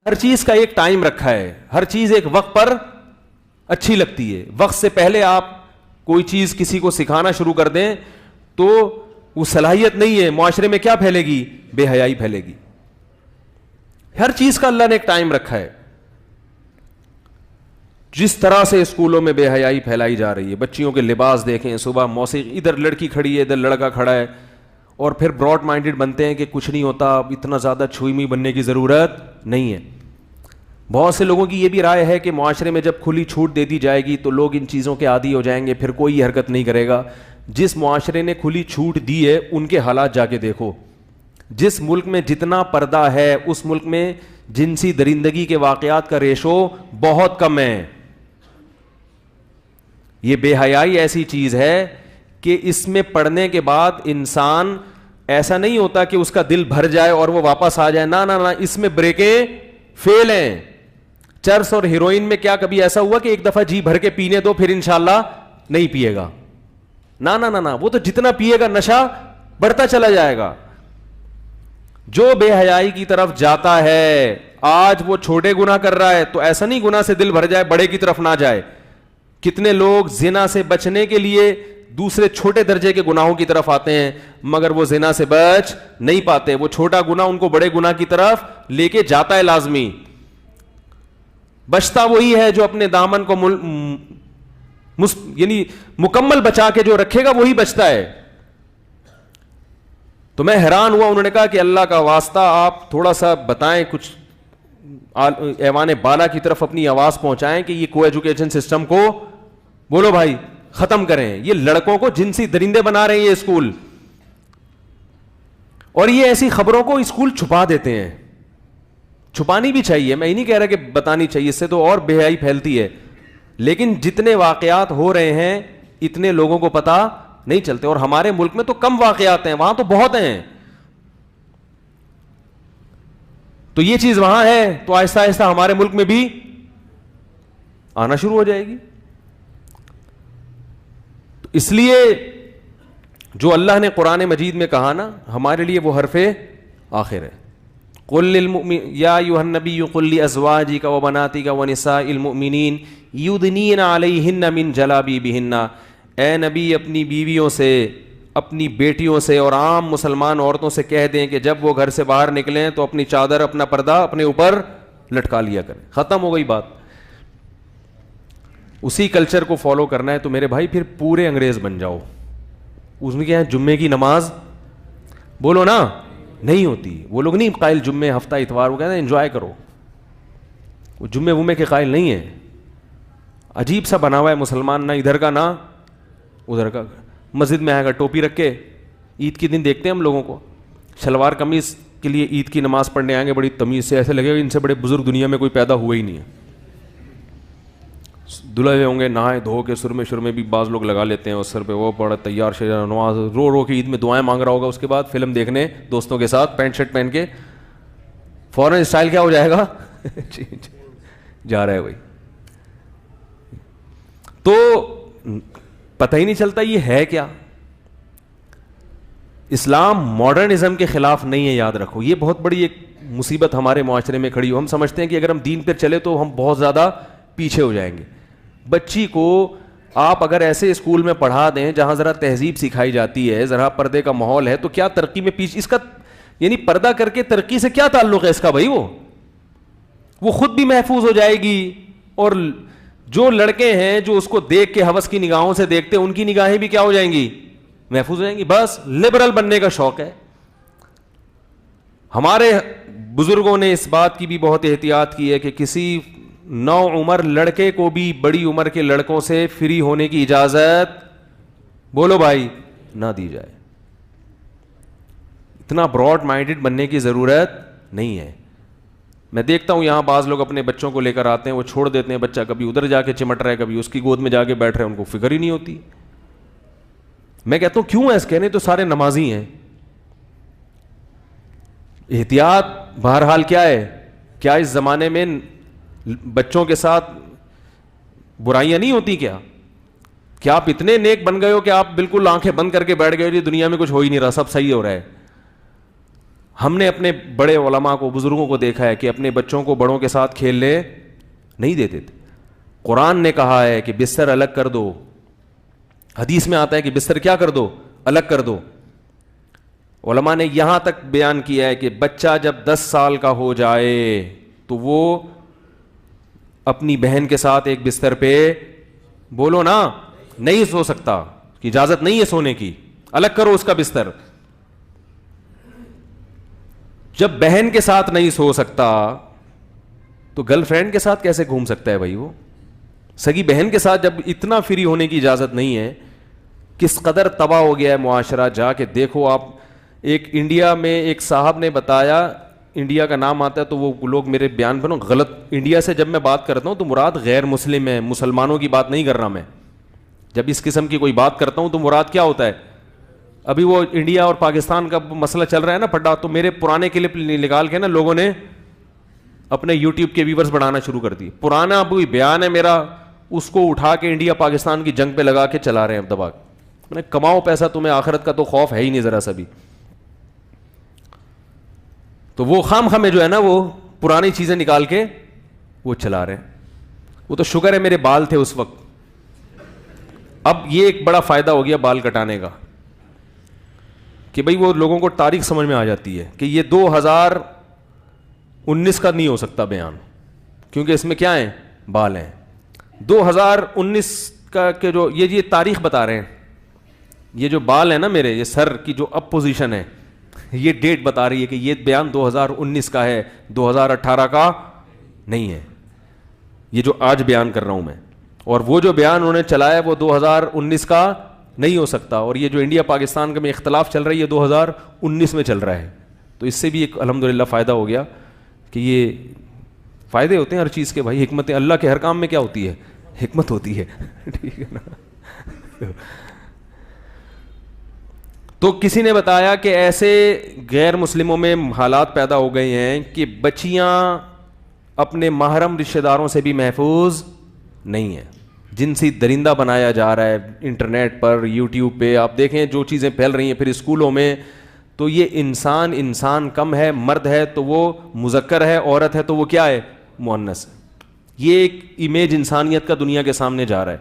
ہر چیز کا ایک ٹائم رکھا ہے, ہر چیز ایک وقت پر اچھی لگتی ہے. وقت سے پہلے آپ کوئی چیز کسی کو سکھانا شروع کر دیں تو وہ صلاحیت نہیں ہے, معاشرے میں کیا پھیلے گی؟ بے حیائی پھیلے گی. ہر چیز کا اللہ نے ایک ٹائم رکھا ہے. جس طرح سے اسکولوں میں بے حیائی پھیلائی جا رہی ہے, بچیوں کے لباس دیکھیں, صبح موسیقی, ادھر لڑکی کھڑی ہے ادھر لڑکا کھڑا ہے, اور پھر براڈ مائنڈڈ بنتے ہیں کہ کچھ نہیں ہوتا, اتنا زیادہ چھوئی ہوئی بننے کی ضرورت نہیں ہے. بہت سے لوگوں کی یہ بھی رائے ہے کہ معاشرے میں جب کھلی چھوٹ دے دی جائے گی تو لوگ ان چیزوں کے عادی ہو جائیں گے, پھر کوئی حرکت نہیں کرے گا. جس معاشرے نے کھلی چھوٹ دی ہے ان کے حالات جا کے دیکھو. جس ملک میں جتنا پردہ ہے اس ملک میں جنسی درندگی کے واقعات کا ریشو بہت کم ہے. یہ بے حیائی ایسی چیز ہے کہ اس میں پڑھنے کے بعد انسان ایسا نہیں ہوتا کہ اس کا دل بھر جائے اور وہ واپس آ جائے, نہ, اس میں بریکیں فیل ہیں. چرس اور ہیروئن میں کیا کبھی ایسا ہوا کہ ایک دفعہ جی بھر کے پینے دو پھر انشاءاللہ نہیں پیے گا؟ نہ, وہ تو جتنا پیے گا نشہ بڑھتا چلا جائے گا. جو بے حیائی کی طرف جاتا ہے, آج وہ چھوٹے گناہ کر رہا ہے تو ایسا نہیں گناہ سے دل بھر جائے بڑے کی طرف نہ جائے. کتنے لوگ زنا سے بچنے کے لیے دوسرے چھوٹے درجے کے گناہوں کی طرف آتے ہیں مگر وہ زنا سے بچ نہیں پاتے. وہ چھوٹا گناہ ان کو بڑے گناہ کی طرف لے کے جاتا ہے لازمی. بچتا وہی ہے جو اپنے دامن کو یعنی مکمل بچا کے جو رکھے گا وہی بچتا ہے. تو میں حیران ہوا, انہوں نے کہا کہ اللہ کا واسطہ آپ تھوڑا سا بتائیں, کچھ ایوان بالا کی طرف اپنی آواز پہنچائیں کہ یہ کو ایجوکیشن سسٹم کو بولو بھائی ختم کریں. یہ لڑکوں کو جنسی درندے بنا رہے ہیں یہ اسکول, اور یہ ایسی خبروں کو اسکول چھپا دیتے ہیں. چھپانی بھی چاہیے, میں یہ نہیں کہہ رہا کہ بتانی چاہیے, اس سے تو اور بے حیائی پھیلتی ہے, لیکن جتنے واقعات ہو رہے ہیں اتنے لوگوں کو پتا نہیں چلتے. اور ہمارے ملک میں تو کم واقعات ہیں, وہاں تو بہت ہیں. تو یہ چیز وہاں ہے تو آہستہ آہستہ ہمارے ملک میں بھی آنا شروع ہو جائے گی. تو اس لیے جو اللہ نے قرآن مجید میں کہا نا, ہمارے لیے وہ حرف آخر ہے. قل یا ایھا النبی قل لازواجک وبناتک ونساء المؤمنین یدنین علیہن من جلابیبہن. اے نبی اپنی بیویوں سے, اپنی بیٹیوں سے اور عام مسلمان عورتوں سے کہہ دیں کہ جب وہ گھر سے باہر نکلیں تو اپنی چادر, اپنا پردہ اپنے اوپر لٹکا لیا کریں. ختم ہو گئی بات. اسی کلچر کو فالو کرنا ہے تو میرے بھائی پھر پورے انگریز بن جاؤ. اس میں کیا ہے, جمعے کی نماز بولو نا نہیں ہوتی. وہ لوگ نہیں قائل جمعے ہفتہ اتوار, وہ کہتے ہیں انجوائے کرو. وہ جمعے کے قائل نہیں ہے. عجیب سا بنا ہوا ہے مسلمان, نہ ادھر کا نہ ادھر کا. مسجد میں آئے گا ٹوپی رکھ کے, عید کے دن دیکھتے ہیں ہم لوگوں کو شلوار قمیص کے لیے عید کی نماز پڑھنے آئیں گے بڑی تمیز سے, ایسے لگے گا ان سے بڑے بزرگ دنیا میں کوئی پیدا ہوا ہی نہیں ہے. دلہے ہوں گے نہائے دھو کے, سرمے بھی بعض لوگ لگا لیتے ہیں, اور سر پہ وہ پڑا تیار شیرا نماز رو کے عید میں دعائیں مانگ رہا ہوگا. اس کے بعد فلم دیکھنے دوستوں کے ساتھ پینٹ شرٹ پہن کے, فوراً اسٹائل کیا ہو جائے گا جا رہا ہے بھائی. تو پتہ ہی نہیں چلتا یہ ہے کیا. اسلام ماڈرنزم کے خلاف نہیں ہے, یاد رکھو. یہ بہت بڑی ایک مصیبت ہمارے معاشرے میں کھڑی ہو. ہم سمجھتے ہیں کہ اگر ہم دین پر چلے تو ہم بہت زیادہ پیچھے ہو جائیں گے. بچی کو آپ اگر ایسے اسکول میں پڑھا دیں جہاں ذرا تہذیب سکھائی جاتی ہے, ذرا پردے کا ماحول ہے, تو کیا ترقی میں پیچھے, اس کا یعنی پردہ کر کے ترقی سے کیا تعلق ہے اس کا بھائی. وہ خود بھی محفوظ ہو جائے گی, اور جو لڑکے ہیں جو اس کو دیکھ کے ہوس کی نگاہوں سے دیکھتے ہیں ان کی نگاہیں بھی کیا ہو جائیں گی, محفوظ ہو جائیں گی. بس لبرل بننے کا شوق ہے. ہمارے بزرگوں نے اس بات کی بھی بہت احتیاط کی ہے کہ کسی نو عمر لڑکے کو بھی بڑی عمر کے لڑکوں سے فری ہونے کی اجازت بولو بھائی نہ دی جائے. اتنا براڈ مائنڈڈ بننے کی ضرورت نہیں ہے. میں دیکھتا ہوں یہاں بعض لوگ اپنے بچوں کو لے کر آتے ہیں, وہ چھوڑ دیتے ہیں, بچہ کبھی ادھر جا کے چمٹ رہا ہے, کبھی اس کی گود میں جا کے بیٹھ رہے ہیں, ان کو فکر ہی نہیں ہوتی. میں کہتا ہوں کیوں ایسے کہنے, تو سارے نمازی ہیں. احتیاط بہرحال کیا ہے, کیا اس زمانے میں بچوں کے ساتھ برائیاں نہیں ہوتی کیا آپ اتنے نیک بن گئے ہو کہ آپ بالکل آنکھیں بند کر کے بیٹھ گئے ہو, دنیا میں کچھ ہو ہی نہیں رہا, سب صحیح ہو رہا ہے. ہم نے اپنے بڑے علماء کو, بزرگوں کو دیکھا ہے کہ اپنے بچوں کو بڑوں کے ساتھ کھیلنے نہیں دیتے تھے. قرآن نے کہا ہے کہ بستر الگ کر دو, حدیث میں آتا ہے کہ بستر کیا کر دو, الگ کر دو. علماء نے یہاں تک بیان کیا ہے کہ بچہ جب 10 سال کا ہو جائے تو وہ اپنی بہن کے ساتھ ایک بستر پہ, بولو نا, نہیں سو سکتا, کہ اجازت نہیں ہے سونے کی, الگ کرو اس کا بستر. جب بہن کے ساتھ نہیں سو سکتا تو گرل فرینڈ کے ساتھ کیسے گھوم سکتا ہے بھائی؟ وہ سگی بہن کے ساتھ جب اتنا فری ہونے کی اجازت نہیں ہے, کس قدر تباہ ہو گیا ہے معاشرہ. جا کے دیکھو آپ. ایک انڈیا میں ایک صاحب نے بتایا, انڈیا کا نام آتا ہے تو وہ لوگ میرے بیان پہ غلط, انڈیا سے جب میں بات کرتا ہوں تو مراد غیر مسلم ہے, مسلمانوں کی بات نہیں کر رہا میں. جب اس قسم کی کوئی بات کرتا ہوں تو مراد کیا ہوتا ہے؟ ابھی وہ انڈیا اور پاکستان کا مسئلہ چل رہا ہے نا پھڈا, تو میرے پرانے کلپ نکال کے نا لوگوں نے اپنے یوٹیوب کے ویورز بڑھانا شروع کر دی. پرانا کوئی بیان ہے میرا, اس کو اٹھا کے انڈیا پاکستان کی جنگ پہ لگا کے چلا رہے ہیں دبا کے. میں نے کماؤ پیسہ, تمہیں آخرت کا تو خوف ہے ہی نہیں ذرا سا بھی. تو وہ خام خامے جو ہے نا وہ پرانی چیزیں نکال کے وہ چلا رہے ہیں. وہ تو شکر ہے میرے بال تھے اس وقت. اب یہ ایک بڑا فائدہ ہو گیا بال کٹانے کا کہ بھئی وہ لوگوں کو تاریخ سمجھ میں آ جاتی ہے کہ یہ 2019 کا نہیں ہو سکتا بیان, کیونکہ اس میں کیا ہیں, بال ہیں. 2019 کا کہ جو یہ تاریخ بتا رہے ہیں, یہ جو بال ہیں نا میرے, یہ سر کی جو اب پوزیشن ہے, یہ ڈیٹ بتا رہی ہے کہ یہ بیان 2019 کا ہے, 2018 کا نہیں ہے, یہ جو آج بیان کر رہا ہوں میں. اور وہ جو بیان انہوں نے چلایا وہ 2019 کا نہیں ہو سکتا. اور یہ جو انڈیا پاکستان کا میں اختلاف چل رہا ہے یہ 2019 میں چل رہا ہے. تو اس سے بھی ایک الحمدللہ فائدہ ہو گیا کہ یہ فائدے ہوتے ہیں ہر چیز کے بھائی. حکمت اللہ کے ہر کام میں کیا ہوتی ہے؟ حکمت ہوتی ہے. ٹھیک ہے نا. تو کسی نے بتایا کہ ایسے غیر مسلموں میں حالات پیدا ہو گئے ہیں کہ بچیاں اپنے محرم رشتہ داروں سے بھی محفوظ نہیں ہیں. جنسی درندہ بنایا جا رہا ہے انٹرنیٹ پر, یوٹیوب پہ آپ دیکھیں جو چیزیں پھیل رہی ہیں. پھر اسکولوں میں تو یہ انسان کم ہے, مرد ہے تو وہ مذکر ہے, عورت ہے تو وہ کیا ہے, مؤنث ہے. یہ ایک امیج انسانیت کا دنیا کے سامنے جا رہا ہے.